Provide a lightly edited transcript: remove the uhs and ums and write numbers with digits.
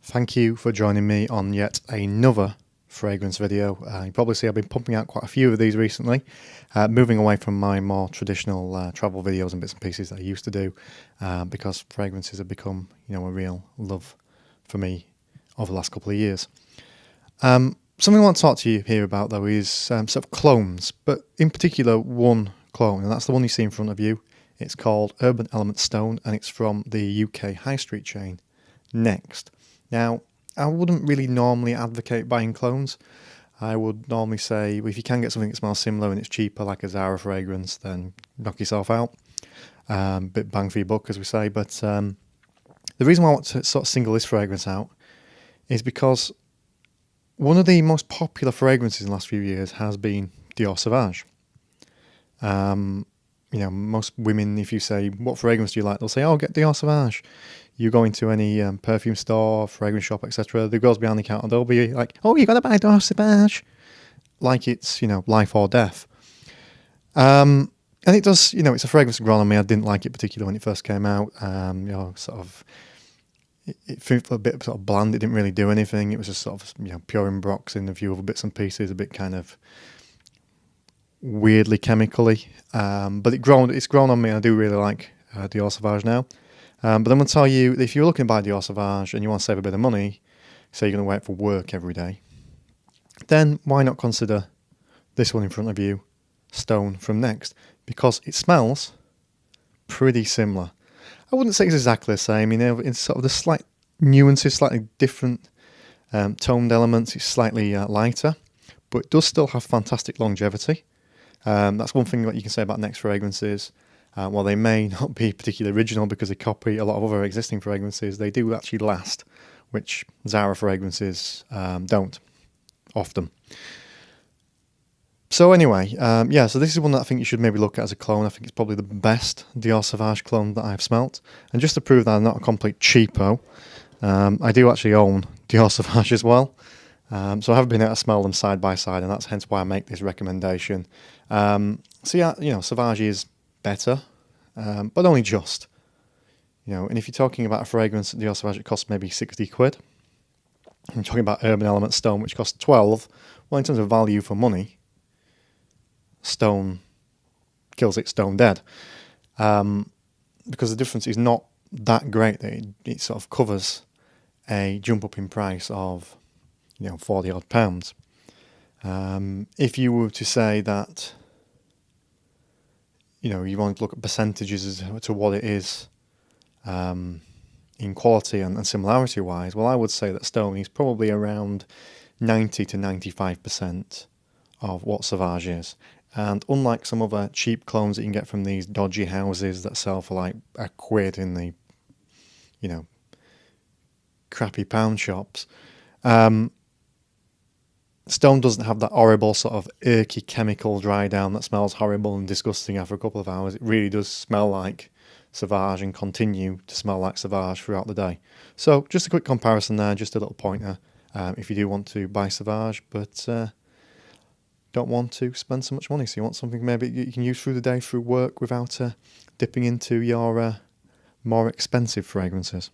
Thank you for joining me on yet another fragrance video. You probably see I've been pumping out quite a few of these recently, moving away from my more traditional travel videos and bits and pieces that I used to do, because fragrances have become, a real love for me over the last couple of years. Something I want to talk to you here about though is sort of clones, but in particular one clone, and that's the one you see in front of you. It's called Urban Element Stone, and it's from the UK high street chain Next. Now, I wouldn't really normally advocate buying clones. I would normally say, if you can get something that smells similar and it's cheaper, like a Zara fragrance, then knock yourself out. Bit bang for your buck, as we say. But the reason why I want to sort of single this fragrance out is because one of the most popular fragrances in the last few years has been Dior Sauvage. Most women, if you say, what fragrance do you like? They'll say, oh, get Dior Sauvage. You go into any perfume store, fragrance shop, etc. The girls behind the counter, they'll be like, oh, you got to buy Dior Sauvage. Like it's, life or death. And it does, it's a fragrance grown on me. I didn't like it particularly when it first came out. It felt a bit sort of bland. It didn't really do anything. It was just sort of, pure Imbrox in a few other bits and pieces, a bit kind of weirdly chemically. But it's grown on me. I do really like Dior Sauvage now. But I'm going to tell you, if you're looking to buy Dior Sauvage and you want to save a bit of money, say you're going to wear it for work every day, then why not consider this one in front of you, Stone from Next, because it smells pretty similar. I wouldn't say it's exactly the same, it's sort of the slight nuances, slightly different toned elements. It's slightly lighter, but it does still have fantastic longevity. That's one thing that you can say about Next fragrances. While they may not be particularly original because they copy a lot of other existing fragrances, they do actually last, which Zara fragrances don't often. So anyway, so this is one that I think you should maybe look at as a clone. I think it's probably the best Dior Sauvage clone that I've smelt. And just to prove that I'm not a complete cheapo, I do actually own Dior Sauvage as well. So I have been able to smell them side by side, and that's hence why I make this recommendation. Sauvage is better, but only just. And if you're talking about a fragrance at Dior Sauvage, it costs maybe 60 quid. I'm talking about Urban Element Stone, which costs 12. Well, in terms of value for money, Stone kills it stone dead. Because the difference is not that great that it sort of covers a jump up in price of 40 odd pounds. If you were to say that you want to look at percentages as to what it is in quality and similarity wise, well, I would say that Stone is probably around 90 to 95% of what Sauvage is. And unlike some other cheap clones that you can get from these dodgy houses that sell for like £1 in the, crappy pound shops, Stone doesn't have that horrible sort of irky chemical dry down that smells horrible and disgusting after a couple of hours. It really does smell like Sauvage and continue to smell like Sauvage throughout the day. So just a quick comparison there, just a little pointer if you do want to buy Sauvage, but don't want to spend so much money. So you want something maybe you can use through the day, through work, without dipping into your more expensive fragrances.